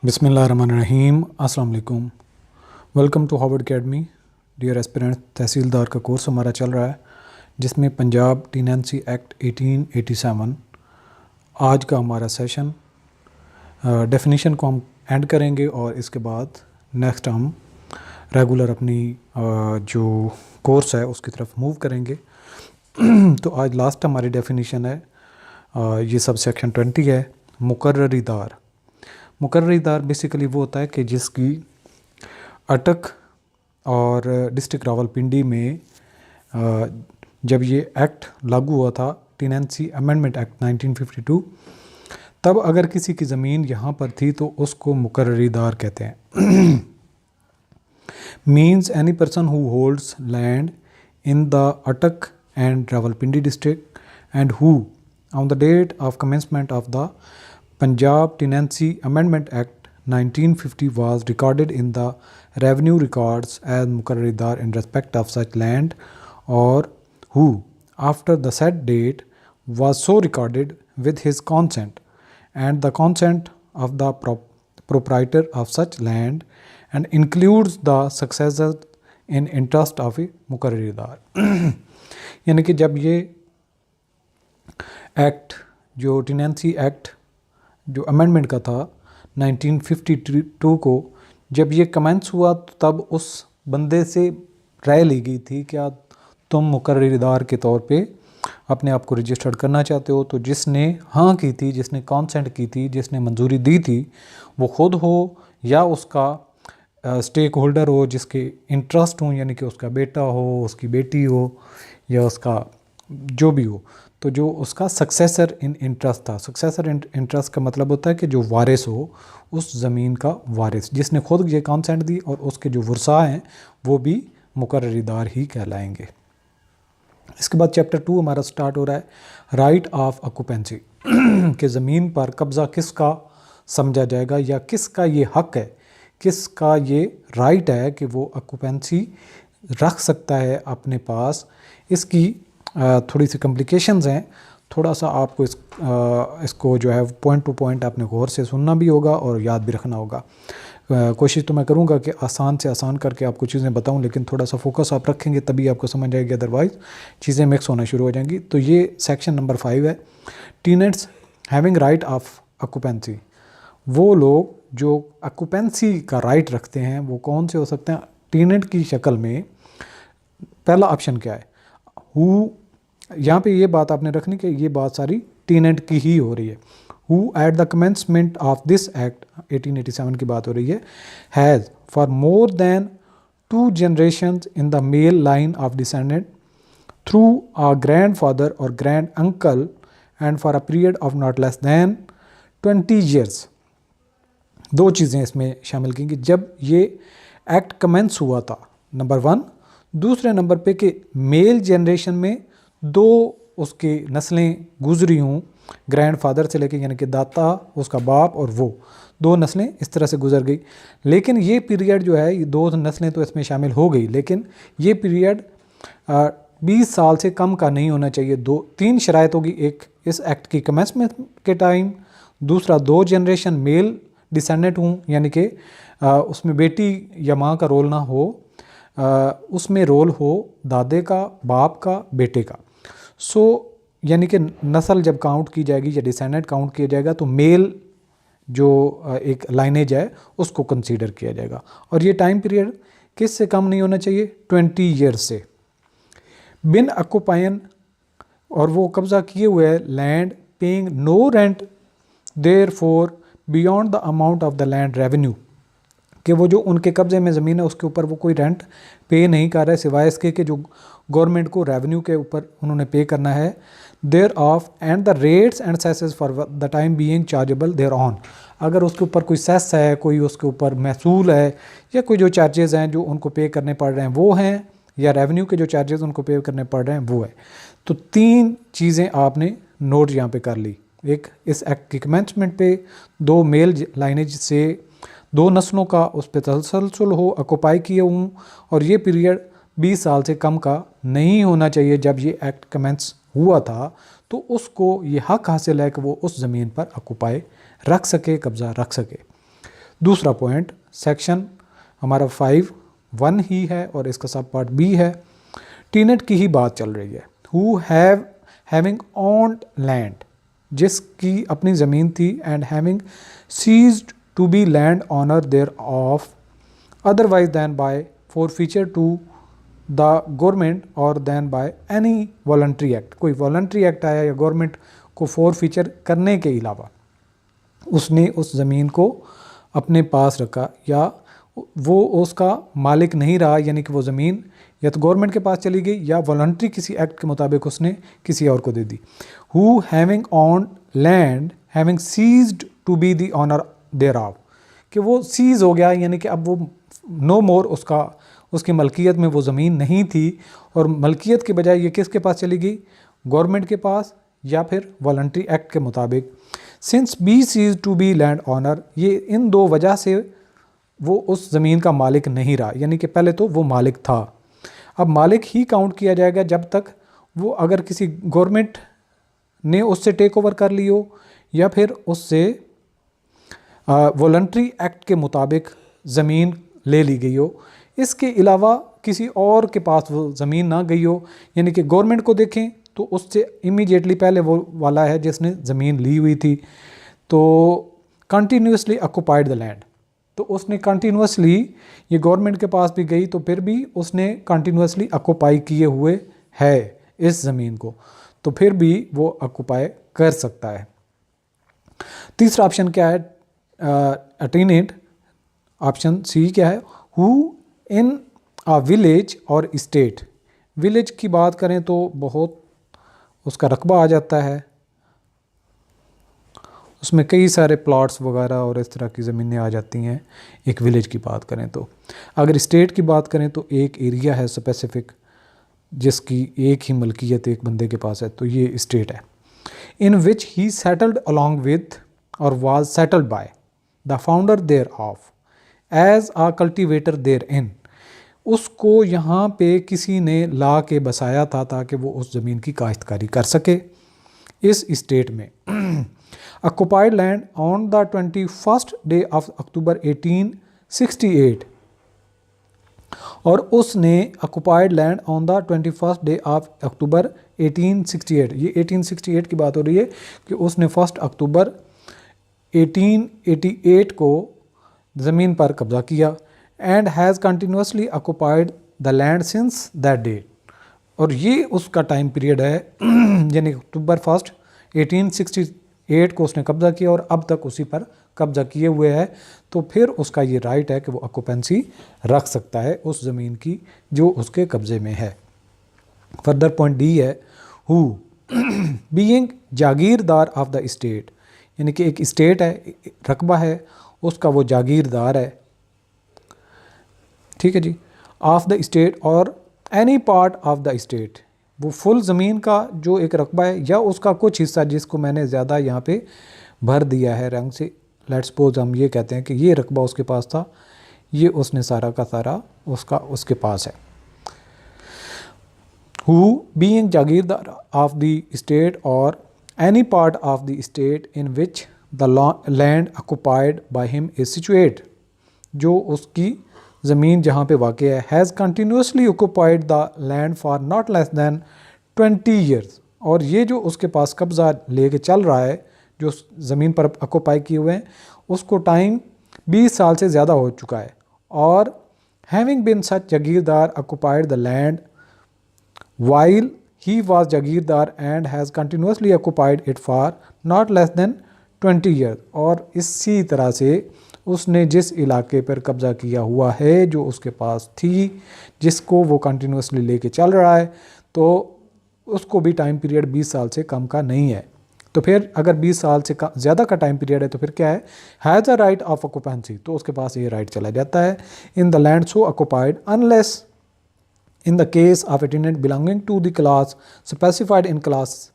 बिस्मिल्लाहिर्रहमानिर्रहीम। अस्सलाम वालेकुम। Welcome to Harvard academy. Dear aspirant, tehsildar का कोर्स हमारा चल रहा है जिसमें पंजाब टीनेंसी एक्ट 1887 आज का हमारा सेशन डेफिनेशन को हम एंड करेंगे और इसके बाद नेक्स्ट हम रेगुलर अपनी जो कोर्स है उसकी तरफ मूव करेंगे। तो आज लास्ट हमारी डेफिनेशन है, ये सब सेक्शन 20 है। मुकर्ररीदार। मुकर्ररीदार बेसिकली वो होता है कि जिसकी अटक और डिस्ट्रिक्ट रावलपिंडी में जब ये एक्ट लागू हुआ था, टीनेंसी अमेंडमेंट एक्ट 1952, तब अगर किसी की ज़मीन यहाँ पर थी तो उसको मुकर्ररीदार कहते हैं। Means any person who holds land in the Attock and Rawalpindi district and who on the date of commencement of the Punjab Tenancy Amendment Act 1950 was recorded in the revenue records as mukarraridar in respect of such land, or who after the said date was so recorded with his consent and the consent of the proprietor of such land, and includes the successor in interest of a mukarraridar। यानी कि जब ये act जो tenancy act जो amendment का था 1952 को जब ये कमेंस हुआ तो तब उस बंदे से राय ली गई थी क्या तुम मुकर्ररीदार के तौर पे अपने आप को रजिस्टर्ड करना चाहते हो। तो जिसने हाँ की थी, जिसने कॉन्सेंट की थी, जिसने मंजूरी दी थी, वो खुद हो या उसका स्टेक होल्डर हो जिसके इंटरेस्ट हो, यानी कि उसका बेटा हो, उसकी बेटी हो या उसका जो भी हो, तो जो उसका सक्सेसर इन इंटरेस्ट था। सक्सेसर इन इंटरेस्ट का मतलब होता है कि जो वारिस हो, उस ज़मीन का वारिस, जिसने खुद ये कॉन्सेंट दी, और उसके जो वर्सा हैं वो भी मुकर्ररीदार ही कहलाएंगे। इसके बाद चैप्टर 2 हमारा स्टार्ट हो रहा है, राइट ऑफ ऑक्यूपेंसी। कि ज़मीन पर कब्ज़ा किसका समझा जाएगा या किसका ये हक है, किसका ये राइट है कि वो ऑक्यूपेंसी रख सकता है अपने पास। इसकी थोड़ी सी कॉम्प्लिकेशंस हैं, थोड़ा सा आपको इसको जो है पॉइंट टू पॉइंट आपने गौर से सुनना भी होगा और याद भी रखना होगा। कोशिश तो मैं करूँगा कि आसान से आसान करके आपको चीज़ें बताऊं, लेकिन थोड़ा सा फोकस आप रखेंगे तभी आपको समझ आएगी, अदरवाइज़ चीज़ें मिक्स होना शुरू हो जाएंगी। तो ये सेक्शन नंबर 5 है, tenants having right of occupancy. वो लोग जो ऑक्यूपेंसी का राइट रखते हैं वो कौन से हो सकते हैं टीनेंट की शक्ल में। पहला ऑप्शन क्या है, हु, यहाँ पे ये बात आपने रखनी कि ये बात सारी टीनेंट की ही हो रही है। Who at the commencement of this act 1887 की बात हो रही है, has for more than 2 generations in the male line of descendant through a grandfather or grand uncle and for a period of not less than 20 years। दो चीज़ें इसमें शामिल की कि जब ये एक्ट कमेंस हुआ था, नंबर 1, दूसरे नंबर पे कि मेल जनरेशन में 2 उसकी नस्लें गुजरी हों, ग्रैंड फादर से लेके यानी कि दाता, उसका बाप, और वो 2 नस्लें इस तरह से गुजर गई। लेकिन ये पीरियड जो है, ये 2 नस्लें तो इसमें शामिल हो गई, लेकिन ये पीरियड 20 साल से कम का नहीं होना चाहिए। 3 शराइत होगी, एक इस एक्ट की कमेंसमेंट के टाइम, दूसरा 2 जनरेशन मेल डिसेंडेंट हूँ, यानी कि उसमें बेटी या माँ का रोल ना हो, उसमें रोल हो दादे का, बाप का, बेटे का। सो यानी कि नस्ल जब काउंट की जाएगी या डिसेंडेंट काउंट किया जाएगा तो मेल जो एक लाइनेज है उसको कंसीडर किया जाएगा। और ये टाइम पीरियड किस से कम नहीं होना चाहिए, 20 years से। बिन ऑक्यूपाइन, और वो कब्ज़ा किए हुए है land paying no rent therefor beyond the amount of the land revenue, कि वो जो उनके कब्ज़े में ज़मीन है उसके ऊपर वो कोई रेंट पे नहीं कर रहा है, सिवाय इसके कि जो गवर्नमेंट को रेवेन्यू के ऊपर उन्होंने पे करना है। Thereof and the rates and cesses for the time being chargeable thereon. अगर उसके ऊपर कोई सेस है, कोई उसके ऊपर महसूल है, या कोई जो चार्जेज़ हैं जो उनको पे करने पड़ रहे हैं वो हैं, या रेवेन्यू के जो चार्जेज़ उनको पे करने पड़ रहे हैं वो है। तो 3 चीज़ें आपने नोट यहाँ पे कर ली, एक इस एक्ट की कमेंसमेंट पे, 2 मेल लाइनेज से 2 नस्लों का उस पर तसलसल हो, ऑक्यूपाई किए हूँ, और ये पीरियड 20 साल से कम का नहीं होना चाहिए। जब ये एक्ट कमेंस हुआ था तो उसको ये हक हासिल है कि वो उस ज़मीन पर ऑक्यूपाई रख सके, कब्ज़ा रख सके। दूसरा पॉइंट, सेक्शन हमारा 5(1) ही है और इसका सब पार्ट बी है। टीनेट की ही बात चल रही है। हु हैविंग ओन्ड लैंड, जिसकी अपनी ज़मीन थी, and having ceased to be land owner thereof otherwise than by forfeiture to the government or than by any voluntary act. कोई वॉलंटरी एक्ट आया या गवर्नमेंट को फॉरफीचर करने के अलावा उसने उस ज़मीन को अपने पास रखा या वो उसका मालिक नहीं रहा, यानी कि वो ज़मीन या तो गवर्नमेंट के पास चली गई या वॉलंटरी किसी एक्ट के मुताबिक उसने किसी और को दे दी। Who having own land having ceased to be the owner thereof, कि वो सीज हो गया, यानी कि अब वो नो मोर उसकी मलकियत में वो ज़मीन नहीं थी और मलकियत के बजाय ये किसके पास चली गई, गवर्नमेंट के पास या फिर वॉलंटरी एक्ट के मुताबिक। Since be cease to be land owner, ये इन दो वजह से वो उस ज़मीन का मालिक नहीं रहा, यानी कि पहले तो वो मालिक था, अब मालिक ही काउंट किया जाएगा जब तक वो अगर किसी गवर्नमेंट ने उससे टेक ओवर कर ली हो या फिर उससे वॉलंटरी एक्ट के मुताबिक ज़मीन ले ली गई हो। इसके अलावा किसी और के पास वो ज़मीन ना गई हो, यानी कि गवर्नमेंट को देखें तो उससे इमीडिएटली पहले वो वाला है जिसने ज़मीन ली हुई थी, तो कंटिन्यूसली ऑक्युपाइड द लैंड, तो उसने कंटिन्यूसली, ये गवर्नमेंट के पास भी गई तो फिर भी उसने कंटिन्यूसली ऑक्युपाई किए हुए है इस ज़मीन को, तो फिर भी वो ऑक्युपाई कर सकता है। तीसरा ऑप्शन क्या है, अटेनेट, ऑप्शन सी क्या है, हु इन अ विलेज और स्टेट। विलेज की बात करें तो बहुत उसका रकबा आ जाता है, उसमें कई सारे प्लॉट्स वगैरह और इस तरह की ज़मीनें आ जाती हैं एक विलेज की बात करें तो। अगर स्टेट की बात करें तो एक एरिया है स्पेसिफिक जिसकी एक ही मलकियत एक बंदे के पास है, तो ये स्टेट है। In which he settled along with or was settled by the founder thereof as a cultivator therein, उसको यहाँ पे किसी ने ला के बसाया था ताकि वो उस ज़मीन की काश्तकारी कर सके इस स्टेट में। Occupied land on the 21st day of October 1868, और उसने occupied land on the 21st day of October 1868, ये 1868 की बात हो रही है कि उसने 1 अक्टूबर 1888 को ज़मीन पर कब्ज़ा किया, and has continuously occupied the land since that day, और ये उसका टाइम पीरियड है यानी अक्टूबर 1 1868 को उसने कब्ज़ा किया और अब तक उसी पर कब्ज़ा किए हुए है, तो फिर उसका ये राइट है कि वो ऑक्यूपेंसी रख सकता है उस ज़मीन की जो उसके कब्ज़े में है। फर्दर पॉइंट डी है, who being jagirdar of the state, यानी कि एक स्टेट है, रकबा है, उसका वो जागीरदार है, ठीक है जी, of the state or any part of the state, वो फुल ज़मीन का जो एक रकबा है या उसका कुछ हिस्सा जिसको मैंने ज़्यादा यहाँ पे भर दिया है रंग से, लेट्स सपोज हम ये कहते हैं कि ये रकबा उसके पास था, ये उसने सारा का सारा उसके पास है। Who being jagirdar of the state or any part of the state in which the land occupied by him is situate, जो उसकी ज़मीन जहाँ पे वाक़ है, has continuously occupied the land for not less than 20 years, और ये जो उसके पास कब्ज़ा लेके चल रहा है, जो ज़मीन पर ऑक्युपाई किए हुए हैं, उसको टाइम 20 साल से ज़्यादा हो चुका है, और having been such jagirdar occupied the land while he was jagirdar and has continuously occupied it for not less than 20 years, और इसी तरह से उसने जिस इलाके पर कब्ज़ा किया हुआ है जो उसके पास थी, जिसको वो कंटिन्यूसली लेके चल रहा है, तो उसको भी टाइम पीरियड 20 साल से कम का नहीं है। तो फिर अगर 20 साल से ज़्यादा का टाइम पीरियड है तो फिर क्या है, has a right of occupancy, तो उसके पास ये राइट चला जाता है। In the land so occupied unless in the case of a tenant belonging to the class specified in class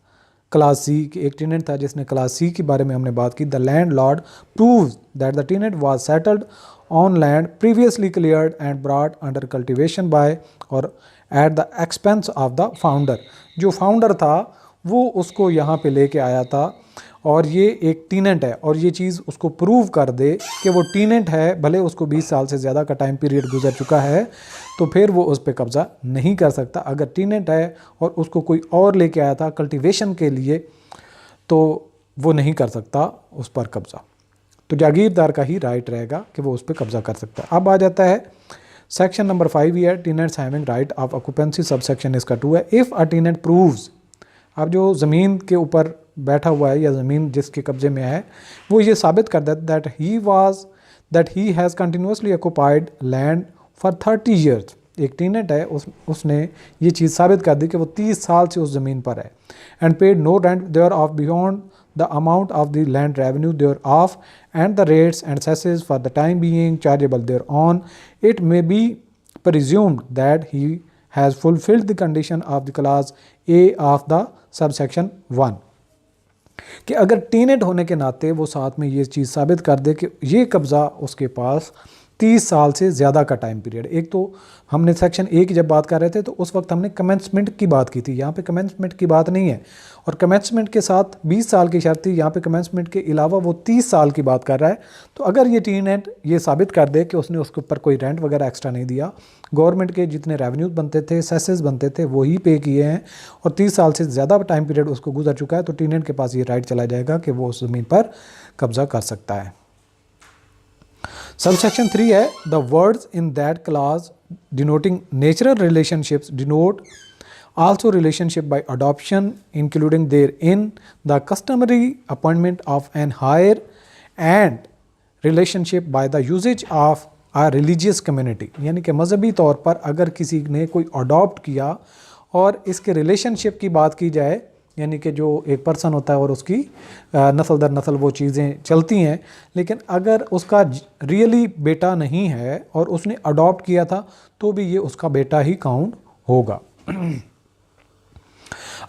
C, कि एक टेनेंट था जिसने क्लास सी के बारे में हमने बात की, the landlord proves that the tenant was settled on land previously cleared and brought under cultivation by or at the expense of the founder, जो फाउंडर था वो उसको यहाँ पे लेके आया था और ये एक टीनेंट है और ये चीज़ उसको प्रूव कर दे कि वो टीनेंट है, भले उसको 20 साल से ज़्यादा का टाइम पीरियड गुजर चुका है, तो फिर वो उस पर कब्ज़ा नहीं कर सकता। अगर टीनेंट है और उसको कोई और लेके आया था कल्टीवेशन के लिए, तो वो नहीं कर सकता उस पर कब्ज़ा। तो जागीरदार का ही राइट रहेगा कि वो उस पर कब्ज़ा कर सकता है। अब आ जाता है सेक्शन नंबर 5 है tenants having right of occupancy, sub section इसका 2 है। इफ़ अ टीनेंट प्रूव्स, अब जो ज़मीन के ऊपर बैठा हुआ है या ज़मीन जिसके कब्ज़े में है, वो ये साबित कर देता that he has continuously occupied land for 30 years. एक टीनेंट है, उसने ये चीज़ साबित कर दी कि वो 30 साल से उस ज़मीन पर है। And paid no rent thereof beyond the amount of the land revenue thereof and the rates and cesses for the time being chargeable thereon, it may be presumed that he has fulfilled the condition of the clause A of the subsection 1। कि अगर टीनेंट होने के नाते वो साथ में ये चीज़ साबित कर दे कि ये कब्ज़ा उसके पास 30 साल से ज़्यादा का टाइम पीरियड। एक तो हमने सेक्शन ए की जब बात कर रहे थे तो उस वक्त हमने कमेंसमेंट की बात की थी, यहाँ पे कमेंसमेंट की बात नहीं है, और कमेंसमेंट के साथ 20 साल की शर्त थी, यहाँ पे कमेंसमेंट के अलावा वो 30 साल की बात कर रहा है। तो अगर ये टीनेंट ये साबित कर दे कि उसने उसके ऊपर कोई रेंट वगैरह एक्स्ट्रा नहीं दिया, गवर्नमेंट के जितने रेवेन्यूज बनते थे, सेसेस बनते थे, वही पे किए हैं, और 30 साल से ज़्यादा टाइम पीरियड उसको गुजर चुका है, तो टीनेंट के पास ये राइट चला जाएगा कि वो उस ज़मीन पर कब्ज़ा कर सकता है। Subsection 3 है the words in that clause denoting natural relationships denote also relationship by adoption, including therein the customary appointment of an heir and relationship by the usage of a religious community। यानी कि मजहबी तौर पर अगर किसी ने कोई अडॉप्ट किया और इसके रिलेशनशिप की बात की जाए, यानी कि जो एक पर्सन होता है और उसकी नस्ल दर नस्ल वो चीज़ें चलती हैं, लेकिन अगर उसका रियली बेटा नहीं है और उसने अडॉप्ट किया था तो भी ये उसका बेटा ही काउंट होगा।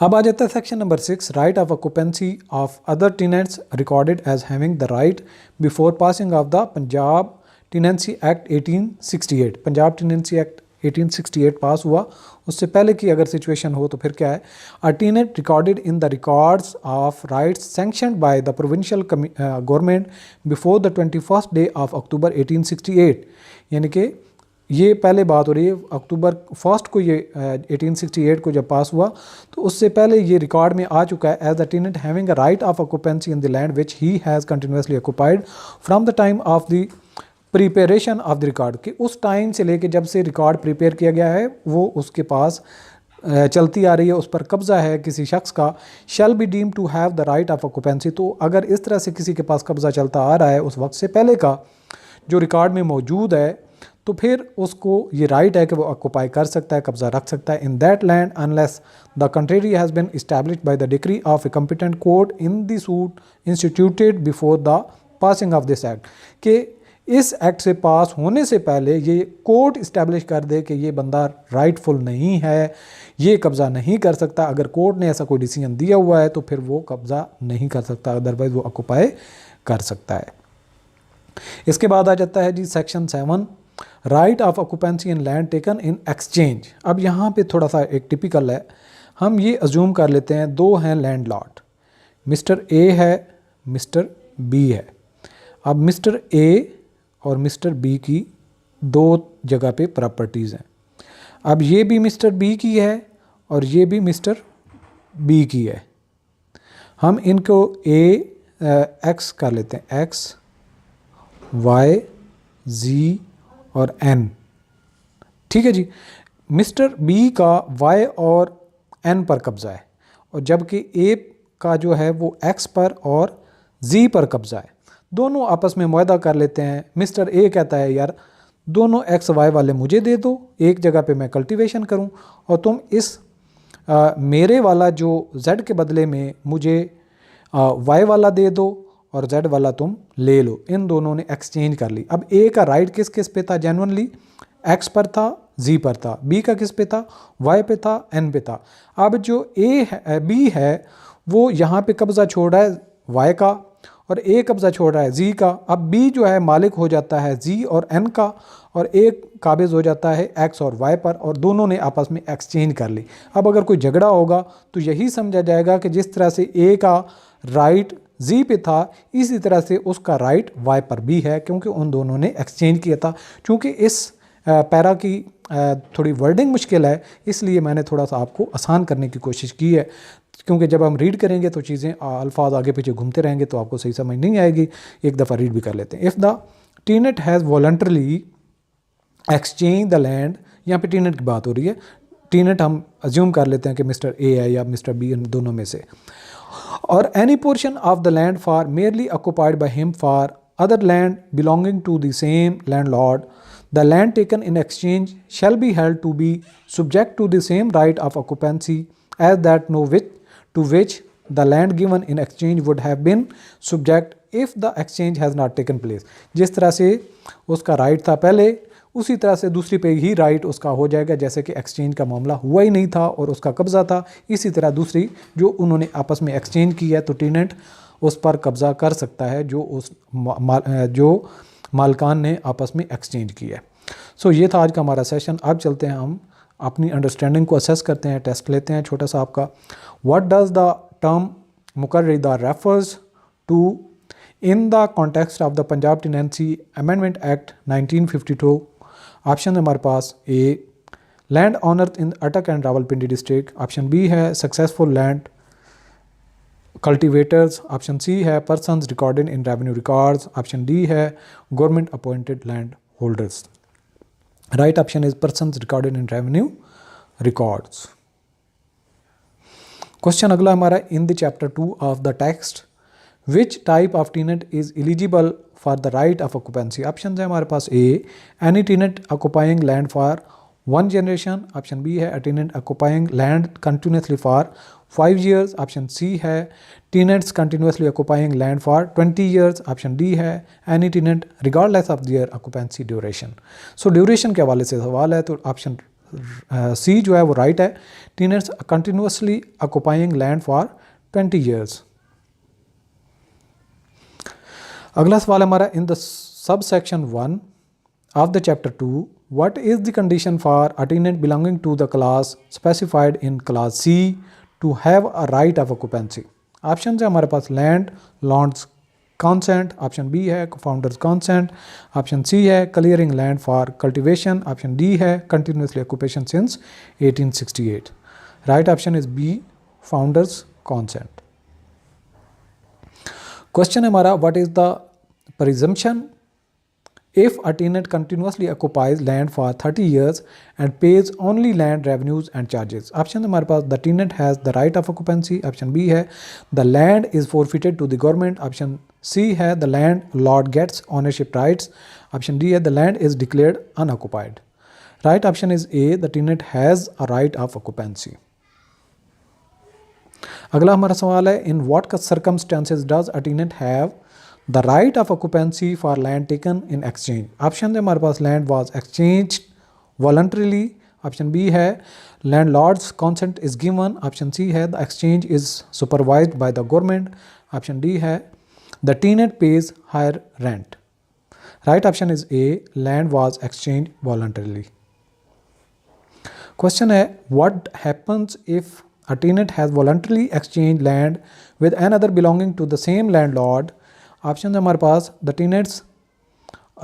अब आ जाता है section number 6, right of occupancy of other tenants recorded as having the right before passing of the Punjab tenancy act 1868। Punjab tenancy act 1868 pass हुआ, उससे पहले की अगर सिचुएशन हो तो फिर क्या है, a tenant recorded in the records of rights sanctioned by the provincial government before the 21 day of October 1868। यानी कि ये पहले बात हो रही है अक्टूबर 1 को, ये 1868 को जब पास हुआ तो उससे पहले ये रिकॉर्ड में आ चुका है as the tenant having a right of occupancy in the land which he has continuously occupied from the time of the preparation of the record, कि उस टाइम से लेके जब से रिकॉर्ड प्रिपेयर किया गया है वो उसके पास चलती आ रही है, उस पर कब्ज़ा है किसी शख्स का। Shall be deem to have the right of occupancy, तो अगर इस तरह से किसी के पास कब्ज़ा चलता आ रहा है उस वक्त से पहले का जो रिकॉर्ड में मौजूद है, तो फिर उसको ये राइट है कि वो ऑक्यूपाई कर सकता है, कब्ज़ा रख सकता है in that land unless the contrary has been established by the decree of a competent court in the suit instituted before the passing of this act, कि इस एक्ट से पास होने से पहले ये कोर्ट इस्टेब्लिश कर दे कि ये बंदा राइटफुल नहीं है, ये कब्ज़ा नहीं कर सकता। अगर कोर्ट ने ऐसा कोई डिसीजन दिया हुआ है तो फिर वो कब्ज़ा नहीं कर सकता, अदरवाइज वो ऑक्यूपाई कर सकता है। इसके बाद आ जाता है जी section 7, right of occupancy in land taken in exchange. अब यहाँ पे थोड़ा सा एक टिपिकल है, हम ये अज्यूम कर लेते हैं दो हैं लैंड लॉट, मिस्टर ए है, मिस्टर बी है। अब मिस्टर ए और मिस्टर बी की दो जगह पे प्रॉपर्टीज़ हैं। अब ये भी मिस्टर बी की है और ये भी मिस्टर बी की है। हम इनको एक्स कर लेते हैं, एक्स वाई जी और एन, ठीक है जी। मिस्टर बी का वाई और एन पर कब्ज़ा है, और जबकि ए का जो है वो एक्स पर और जी पर कब्ज़ा है। दोनों आपस में मुआहदा कर लेते हैं। मिस्टर ए कहता है यार दोनों एक्स वाई वाले मुझे दे दो, एक जगह पे मैं कल्टीवेशन करूं, और तुम इस मेरे वाला जो जेड के बदले में मुझे वाई वाला दे दो और जेड वाला तुम ले लो। इन दोनों ने एक्सचेंज कर ली। अब ए का राइट किस किस पे था, जेन्युइनली एक्स पर था, जी पर था। बी का किस पे था, वाई पे था, एन पे था। अब जो बी है वो यहाँ पे कब्ज़ा छोड़ रहा है वाई का और ए कब्ज़ा छोड़ रहा है जी का। अब बी जो है मालिक हो जाता है जी और एन का, और ए काबिज हो जाता है एक्स और वाई पर, और दोनों ने आपस में एक्सचेंज कर ली। अब अगर कोई झगड़ा होगा तो यही समझा जाएगा कि जिस तरह से ए का राइट जी पे था, इसी तरह से उसका राइट वाई पर भी है, क्योंकि उन दोनों ने एक्सचेंज किया था। चूँकि इस पैरा की थोड़ी वर्डिंग मुश्किल है, इसलिए मैंने थोड़ा सा आपको आसान करने की कोशिश की है, क्योंकि जब हम रीड करेंगे तो चीज़ें अल्फाज आगे पीछे घूमते रहेंगे तो आपको सही समझ नहीं आएगी। एक दफ़ा रीड भी कर लेते हैं। If the टीनेट has voluntarily exchange the land, यहाँ पे टीनेट की बात हो रही है। टीनेट हम अज्यूम कर लेते हैं कि मिस्टर ए है या मिस्टर बी, इन दोनों में से। और any portion of the land for merely occupied by him for other land belonging to the same landlord, the land taken in exchange shall be held to be subject to the same right of occupancy as that to which the land given in exchange would have been subject if the exchange has not taken place। जिस तरह से उसका right था पहले, उसी तरह से दूसरी पे ही राइट उसका हो जाएगा, जैसे कि एक्सचेंज का मामला हुआ ही नहीं था और उसका कब्ज़ा था। इसी तरह दूसरी जो उन्होंने आपस में एक्सचेंज की है तो टीनेंट उस पर कब्ज़ा कर सकता है जो मालकान ने आपस में एक्सचेंज किया है। सो ये था आज का हमारा सेशन। अब चलते हैं, हम अपनी अंडरस्टैंडिंग को असेस करते हैं, टेस्ट लेते हैं छोटा सा आपका। व्हाट डज़ द टर्म मुकर्रिदा refers to in the context of the Punjab Tenancy Amendment Act 1952? Option हमारे पास A land owner in Attock and Rawalpindi district, option B है successful land cultivators, option C है persons recorded in revenue records, option D है government appointed land holders. Right option is persons recorded in revenue records. Question अगला हमारा, in the chapter 2 of the text which type of tenant is eligible for the right of occupancy? Option है हमारे पास A any tenant occupying land for 1 generation, option B है tenant occupying land continuously for 5 years, option C है tenants continuously occupying land for 20 years, option D है any tenant regardless of their occupancy duration. So duration के हवाले से सवाल है तो option C जो है वो राइट है, tenants continuously occupying land for 20 years। अगला सवाल हमारा, in the sub section 1 of the chapter 2 what is the condition for a tenant belonging to the class specified in class C to have a right of occupancy? Option है हमारे पास landlord's consent, option B है founders consent, option C है clearing land for cultivation, option D है continuously occupation since 1868। Right option is B founders consent. Question है हमारा, what is the presumption if a tenant continuously occupies land for 30 years and pays only land revenues and charges? Option है हमारे पास the tenant has the right of occupancy, option B है the land is forfeited to the government, option C है the landlord gets ownership rights, option D है the land is declared unoccupied। right option is A, the tenant has a right of occupancy। अगला हमारा सवाल है, in what circumstances does a tenant have the right of occupancy for land taken in exchange? Option है हमारे पास land was exchanged voluntarily, option B है landlord's consent is given, option C है the exchange is supervised by the government, option D है the tenant pays higher rent। right option is A, land was exchanged voluntarily। Question है, what happens if a tenant has voluntarily exchanged land with another belonging to the same landlord? Option है हमारे पास the tenant's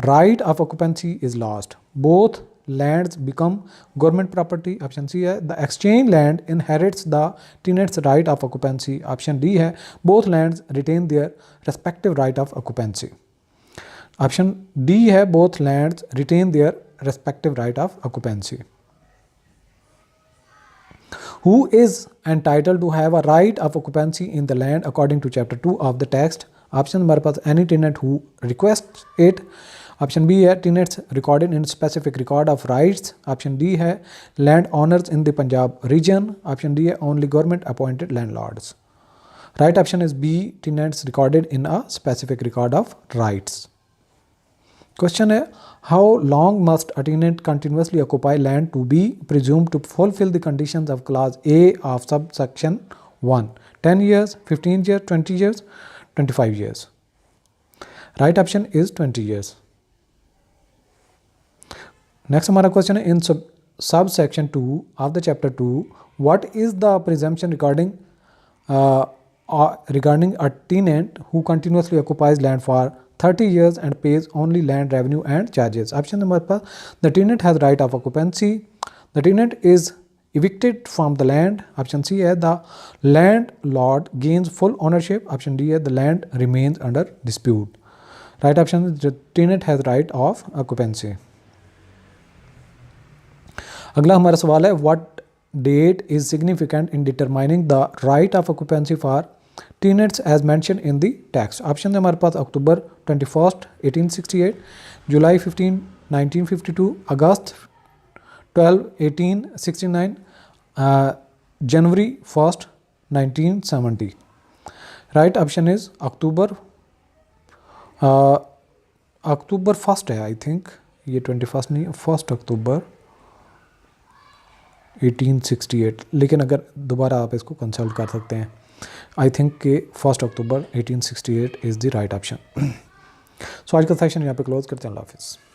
right of occupancy is lost, both lands become government property, option C है the exchange land inherits the tenant's right of occupancy, option D है both lands retain their respective right of occupancy, option D है both lands retain their respective right of occupancy. Who is entitled to have a right of occupancy in the land according to chapter 2 of the text? Option हमारे पास any tenant who request it, option B है tenants recorded in specific record of rights, option D है land owners in the Punjab region, option D है only government appointed landlords. Right option is B, tenants recorded in a specific record of rights. Question है, how long must a tenant continuously occupy land to be presumed to fulfil the conditions of class A of sub section 1? 10 years, 15 years, 20 years, 25 years। Right option is 20 years। Next हमारा क्वेश्चन है, in subsection 2 of the chapter 2 what is the presumption regarding regarding a tenant who continuously occupies land for 30 years and pays only land revenue and charges. Option number पर, the tenant has right of occupancy, the tenant is evicted from the land. Option C है, the landlord gains full ownership. Option D है, the land remains under dispute. Right option is the tenant has right of occupancy. अगला हमारा सवाल है, what date is significant in determining the right of occupancy for tenants as mentioned in the text. Option है हमारे पास अक्टूबर 21, 1868, जुलाई 15, 1952, अगस्त 12, 1869, जनवरी 1, 1970. Right option is अक्टूबर 1 है I think, ये 21 नहीं, 1 अक्टूबर 1868, लेकिन अगर दोबारा आप इसको कंसल्ट कर सकते हैं. आई थिंक कि 1 अक्टूबर 1868 इज़ द राइट ऑप्शन. सो आज का सेशन यहाँ पे क्लोज करते हैं. अल्लाह हाफिज़.